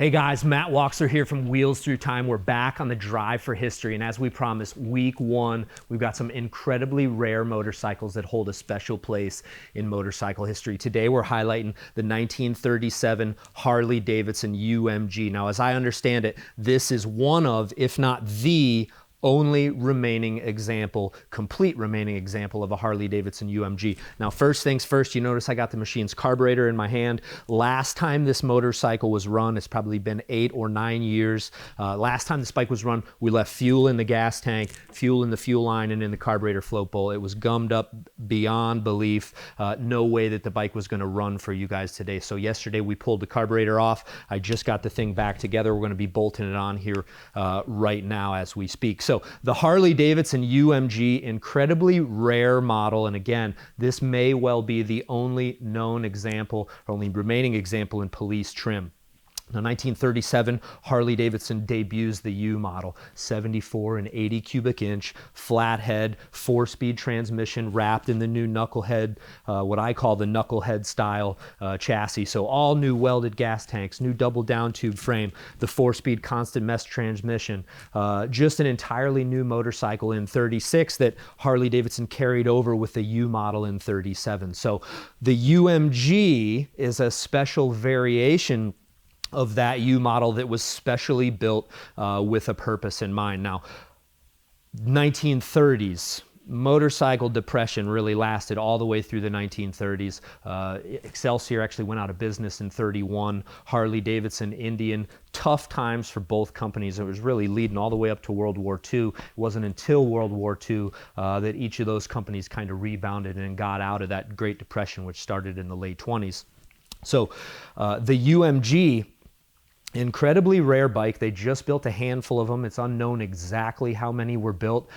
Hey guys, Matt Walkser here from Wheels Through Time. We're back on the drive for history, and as we promised, week one, we've got some incredibly rare motorcycles that hold a special place in motorcycle history. Today we're highlighting the 1937 Harley Davidson UMG. Now, as I understand it, this is one of, if not the only remaining example, complete remaining example of a Harley Davidson UMG. Now, first things first, you notice I got the machine's carburetor in my hand. Last time this motorcycle was run, it's probably been 8 or 9 years. Last time this bike was run, we left fuel in the gas tank, fuel in the fuel line, and in the carburetor float bowl. It was gummed up beyond belief. No way that the bike was gonna run for you guys today. So yesterday we pulled the carburetor off. I just got the thing back together. We're gonna be bolting it on here right now as we speak. So the Harley Davidson UMG, incredibly rare model, and again, this may well be the only known example, or only remaining example in police trim. Now, 1937, Harley Davidson debuts the U model, 74 and 80 cubic inch, flathead, 4-speed transmission wrapped in the new knucklehead, what I call the knucklehead style chassis. So all new welded gas tanks, new double down tube frame, the 4-speed constant mesh transmission, just an entirely new motorcycle in 36 that Harley Davidson carried over with the U model in 37. So the UMG is a special variation of that U model that was specially built with a purpose in mind. Now, 1930s, motorcycle depression really lasted all the way through the 1930s. Excelsior actually went out of business in 31. Harley Davidson, Indian, tough times for both companies. It was really leading all the way up to World War II. It wasn't until World War II that each of those companies kind of rebounded and got out of that Great Depression, which started in the late 20s. So the UMG, incredibly rare bike. They just built a handful of them. It's unknown exactly how many were built.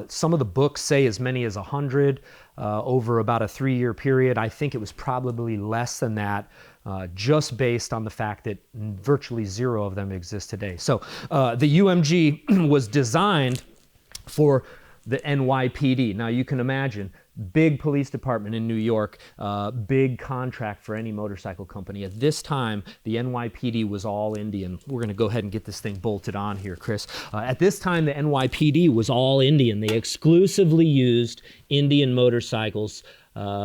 Some of the books say as many as 100 over about a 3-year period. I think it was probably less than that, just based on the fact that virtually 0 of them exist today. So the UMG was designed for the NYPD. Now you can imagine, big police department in New York, big contract for any motorcycle company. At this time, the NYPD was all Indian. We're gonna go ahead and get this thing bolted on here, Chris. At this time, the NYPD was all Indian. They exclusively used Indian motorcycles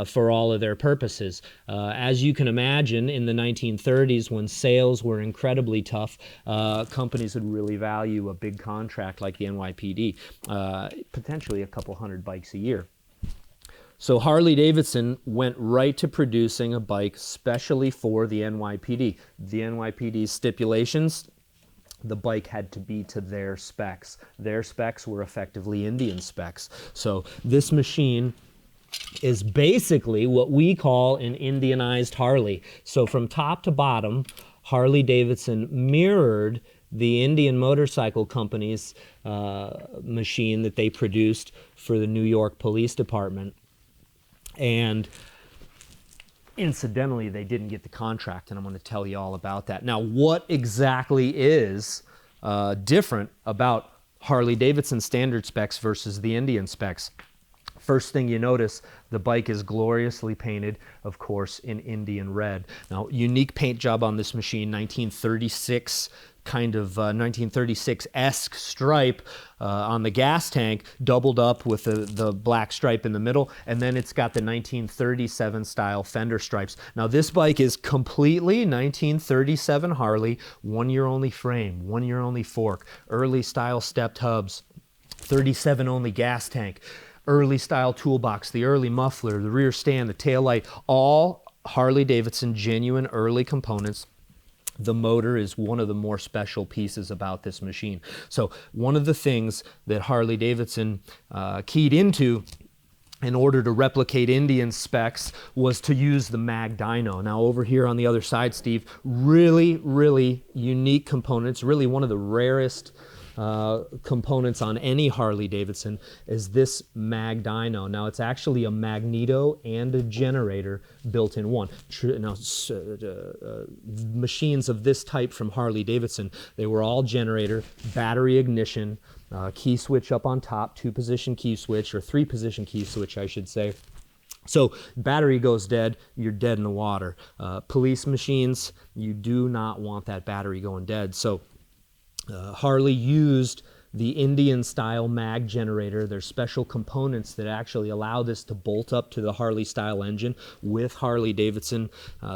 for all of their purposes. As you can imagine, in the 1930s, when sales were incredibly tough, companies would really value a big contract like the NYPD, potentially a couple hundred bikes a year. So Harley Davidson went right to producing a bike specially for the NYPD. The NYPD's stipulations: the bike had to be to their specs. Their specs were effectively Indian specs. So this machine is basically what we call an Indianized Harley. So from top to bottom, Harley Davidson mirrored the Indian Motorcycle Company's machine that they produced for the New York Police Department. And incidentally, they didn't get the contract, and I'm going to tell you all about that. Now, what exactly is different about Harley Davidson standard specs versus the Indian specs? First thing you notice, the bike is gloriously painted, of course, in Indian red. Now, unique paint job on this machine, 1936 kind of 1936-esque stripe on the gas tank, doubled up with the black stripe in the middle, and then it's got the 1937 style fender stripes. Now this bike is completely 1937 Harley, 1-year only frame, 1-year only fork, early style stepped hubs, 37 only gas tank, early style toolbox, the early muffler, the rear stand, the tail light, all Harley Davidson genuine early components. The motor is one of the more special pieces about this machine. So one of the things that Harley Davidson keyed into in order to replicate Indian specs was to use the Mag-Dyno. Now over here on the other side, Steve, really, really unique components, really one of the rarest components on any Harley Davidson is this Mag-Dyno. Now it's actually a magneto and a generator built in one. Now machines of this type from Harley Davidson, they were all generator, battery ignition, key switch up on top, 2-position key switch, or 3-position key switch I should say. So battery goes dead, you're dead in the water. Police machines, you do not want that battery going dead. So Harley used the Indian style mag generator. There's special components that actually allow this to bolt up to the Harley style engine with Harley Davidson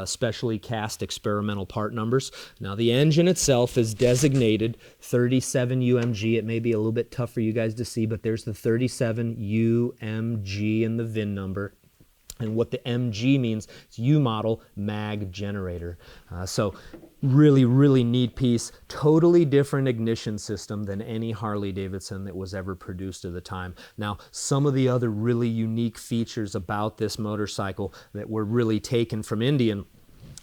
specially cast experimental part numbers. Now the engine itself is designated 37 UMG. It may be a little bit tough for you guys to see, but there's the 37 UMG in the VIN number. And what the MG means, it's U model mag generator. So really, really neat piece. Totally different ignition system than any Harley Davidson that was ever produced at the time. Now, some of the other really unique features about this motorcycle that were really taken from Indian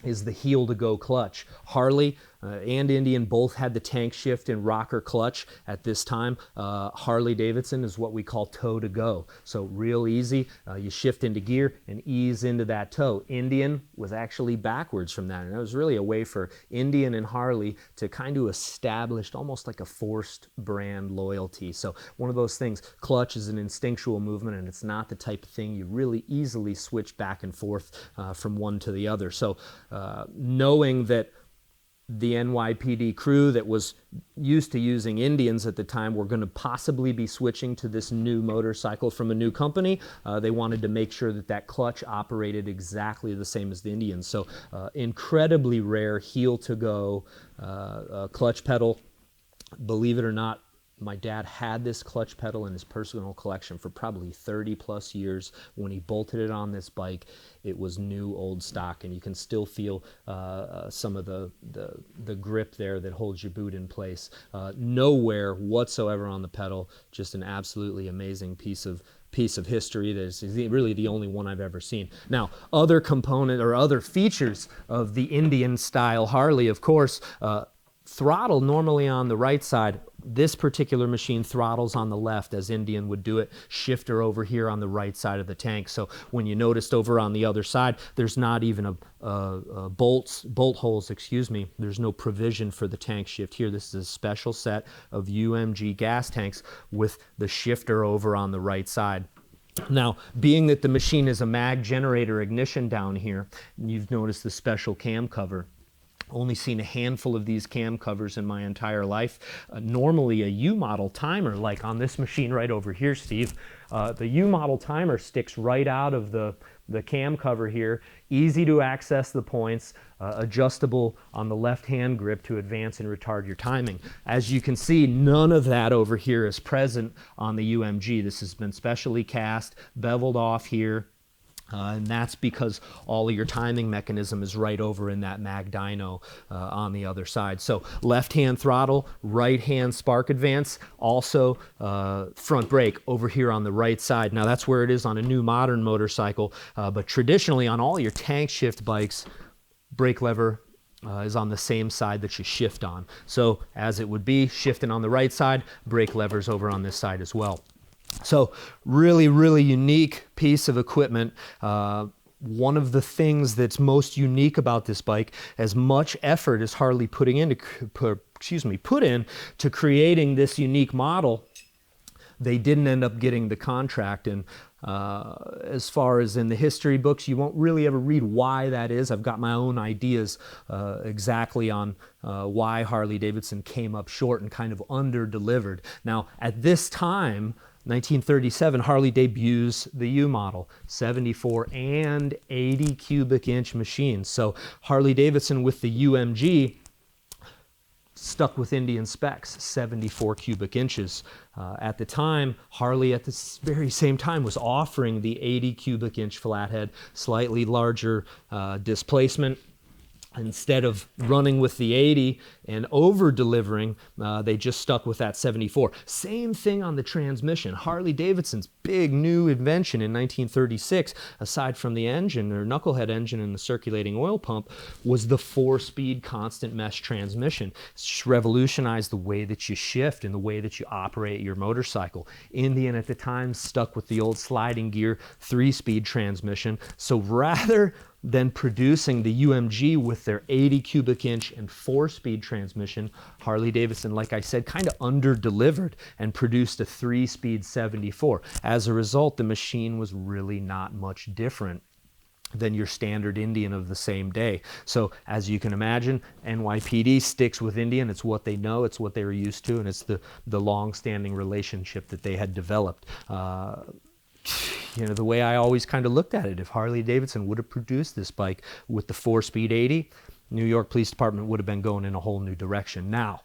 is the heel-to-go clutch. Harley and Indian both had the tank shift and rocker clutch at this time. Harley Davidson is what we call toe-to-go. So real easy. You shift into gear and ease into that toe. Indian was actually backwards from that. And it was really a way for Indian and Harley to kind of establish almost like a forced brand loyalty. So one of those things, clutch is an instinctual movement, and it's not the type of thing you really easily switch back and forth from one to the other. So knowing that the NYPD crew that was used to using Indians at the time were going to possibly be switching to this new motorcycle from a new company, they wanted to make sure that that clutch operated exactly the same as the Indians. So incredibly rare heel-to-go clutch pedal. Believe it or not, my dad had this clutch pedal in his personal collection for probably 30 plus years. When he bolted it on this bike, it was new old stock, and you can still feel some of the grip there that holds your boot in place. No wear whatsoever on the pedal, just an absolutely amazing piece of history that is really the only one I've ever seen. Now, other component or other features of the Indian style Harley, of course, throttle normally on the right side. This particular machine throttles on the left as Indian would do it. Shifter over here on the right side of the tank. So when you noticed over on the other side, there's not even bolt holes, excuse me. There's no provision for the tank shift here. This is a special set of UMG gas tanks with the shifter over on the right side. Now, being that the machine is a mag generator ignition down here, you've noticed the special cam cover. Only seen a handful of these cam covers in my entire life. Normally a U-model timer, like on this machine right over here, Steve, the U-model timer sticks right out of the cam cover here. Easy to access the points, adjustable on the left-hand grip to advance and retard your timing. As you can see, none of that over here is present on the UMG. This has been specially cast, beveled off here. And that's because all of your timing mechanism is right over in that Mag-Dyno on the other side. So left-hand throttle, right-hand spark advance, also front brake over here on the right side. Now that's where it is on a new modern motorcycle, but traditionally on all your tank shift bikes, brake lever is on the same side that you shift on. So as it would be, shifting on the right side, brake levers over on this side as well. So really, really unique piece of equipment. One of the things that's most unique about this bike, as much effort as Harley put in to creating this unique model, they didn't end up getting the contract. And as far as in the history books, you won't really ever read why that is. I've got my own ideas exactly on why Harley Davidson came up short and kind of under-delivered. Now, at this time, 1937, Harley debuts the U model, 74 and 80 cubic inch machines. So Harley Davidson with the UMG stuck with Indian specs, 74 cubic inches. At the time, Harley at this very same time was offering the 80 cubic inch flathead, slightly larger displacement. Instead of running with the 80 and over-delivering, they just stuck with that 74. Same thing on the transmission. Harley Davidson's big new invention in 1936, aside from the engine or knucklehead engine and the circulating oil pump, was the 4-speed constant mesh transmission. It's revolutionized the way that you shift and the way that you operate your motorcycle. Indian at the time stuck with the old sliding gear 3-speed transmission. So rather then producing the UMG with their 80 cubic inch and 4-speed transmission. Harley Davidson, like I said, kind of under-delivered and produced a 3-speed 74. As a result, the machine was really not much different than your standard Indian of the same day. So as you can imagine, NYPD sticks with Indian. It's what they know, it's what they were used to, and it's the long-standing relationship that they had developed. You know, the way I always kind of looked at it, if Harley Davidson would have produced this bike with the 4-speed 80, New York Police Department would have been going in a whole new direction. Now,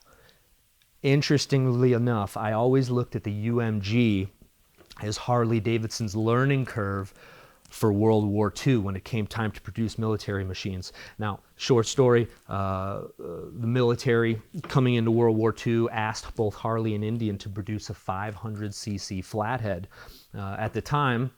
interestingly enough, I always looked at the UMG as Harley Davidson's learning curve for World War II when it came time to produce military machines. Now, short story, the military coming into World War II asked both Harley and Indian to produce a 500cc flathead. At the time,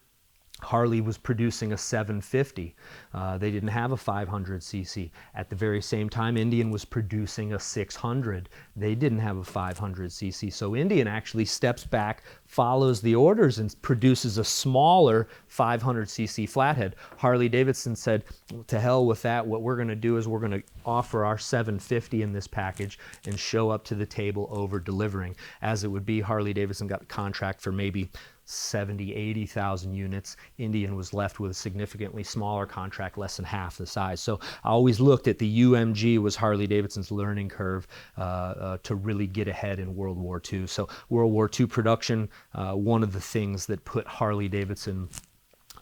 Harley was producing a 750. They didn't have a 500cc. At the very same time, Indian was producing a 600. They didn't have a 500cc. So Indian actually steps back, follows the orders, and produces a smaller 500cc flathead. Harley Davidson said, to hell with that. What we're going to do is we're going to offer our 750 in this package and show up to the table over delivering. As it would be, Harley Davidson got a contract for maybe 70, 80,000 units. Indian was left with a significantly smaller contract, less than half the size. So I always looked at the UMG was Harley Davidson's learning curve to really get ahead in World War II. So World War II production, one of the things that put Harley Davidson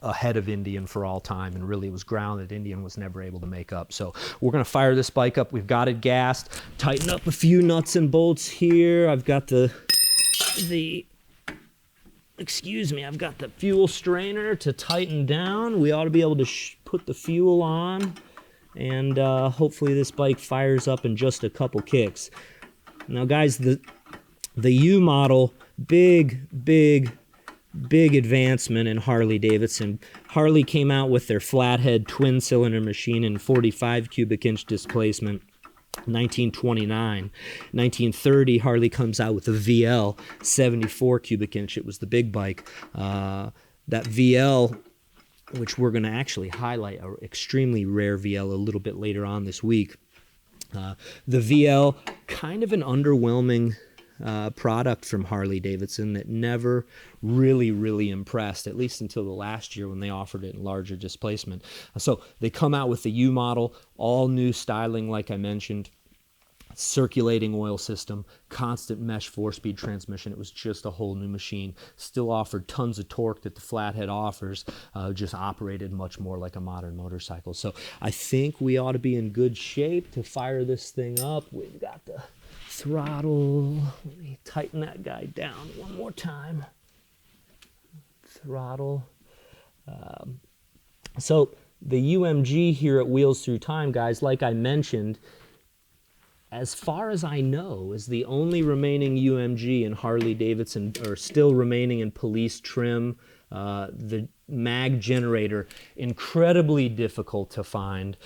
ahead of Indian for all time, and really it was ground that Indian was never able to make up. So we're going to fire this bike up. We've got it gassed, tighten up a few nuts and bolts here. I've got the I've got the fuel strainer to tighten down. We ought to be able to put the fuel on, and hopefully this bike fires up in just a couple kicks. Now guys, the U model, big advancement in Harley Davidson. Harley came out with their flathead twin cylinder machine in 45 cubic inch displacement. 1929. 1930, Harley comes out with a VL 74 cubic inch. It was the big bike. That VL, which we're going to actually highlight, an extremely rare VL a little bit later on this week. The VL, kind of an underwhelming product from Harley Davidson that never really impressed, at least until the last year when they offered it in larger displacement. So they come out with the U model, all new styling like I mentioned, circulating oil system, constant mesh 4-speed transmission. It was just a whole new machine. Still offered tons of torque that the flathead offers, just operated much more like a modern motorcycle. So I think we ought to be in good shape to fire this thing up. We've got the throttle. Let me tighten that guy down one more time. Throttle. So the UMG here at Wheels Through Time, guys, like I mentioned, as far as I know, is the only remaining UMG in Harley Davidson, or still remaining in police trim. The mag generator, incredibly difficult to find.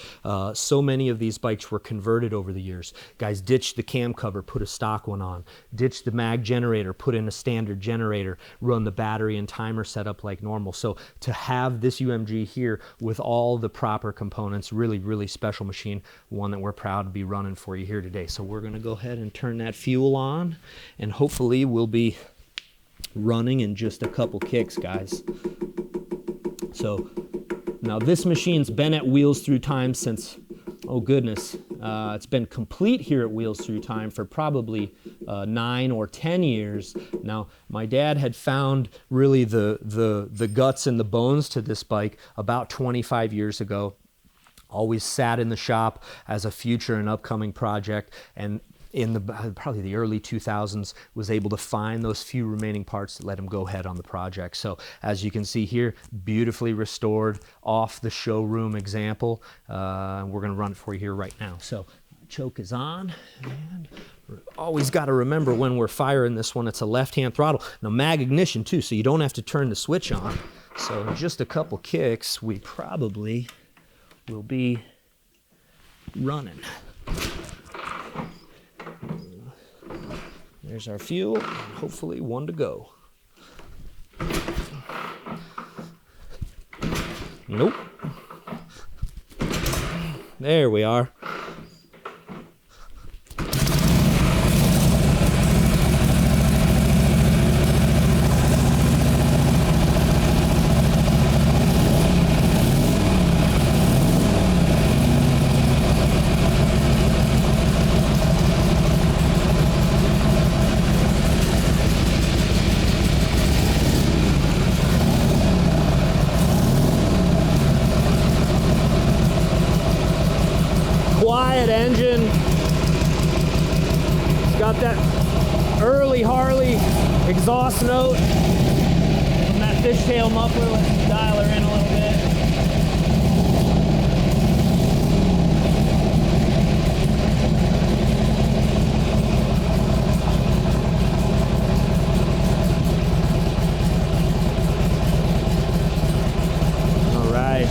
So many of these bikes were converted over the years. Guys ditched the cam cover, put a stock one on, ditched the mag generator, put in a standard generator, run the battery and timer setup like normal. So to have this UMG here with all the proper components, really special machine, one that we're proud to be running for you here today. So we're going to go ahead and turn that fuel on, and hopefully we'll be running in just a couple kicks, guys. So now this machine's been at Wheels Through Time since, oh goodness, it's been complete here at Wheels Through Time for probably 9 or 10 years. Now my dad had found really the guts and the bones to this bike about 25 years ago. Always sat in the shop as a future and upcoming project, and in probably the early 2000s, was able to find those few remaining parts that let him go ahead on the project. So as you can see here, beautifully restored off the showroom example. We're going to run it for you here right now. So choke is on, and always got to remember when we're firing this one, it's a left-hand throttle. Now mag ignition too, so you don't have to turn the switch on. So in just a couple kicks, we probably will be running. There's our fuel, and hopefully one to go. Nope. There we are. Quiet engine. It's got that early Harley exhaust note from that fishtail muffler. Let's dial her in a little bit. All right.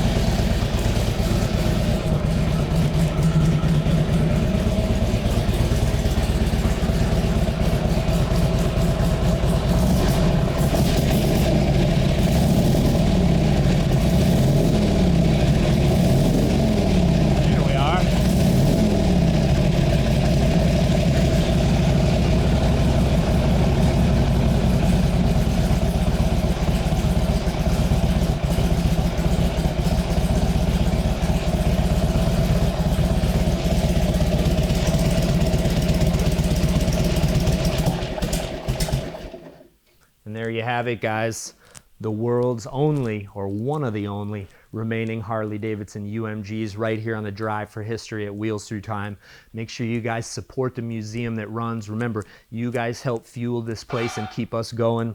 And there you have it, guys. The world's only, or one of the only, remaining Harley-Davidson UMGs right here on the Drive for History at Wheels Through Time. Make sure you guys support the museum that runs. Remember, you guys help fuel this place and keep us going.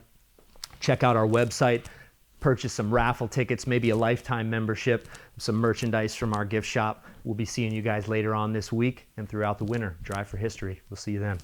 Check out our website. Purchase some raffle tickets, maybe a lifetime membership, some merchandise from our gift shop. We'll be seeing you guys later on this week and throughout the winter. Drive for History. We'll see you then.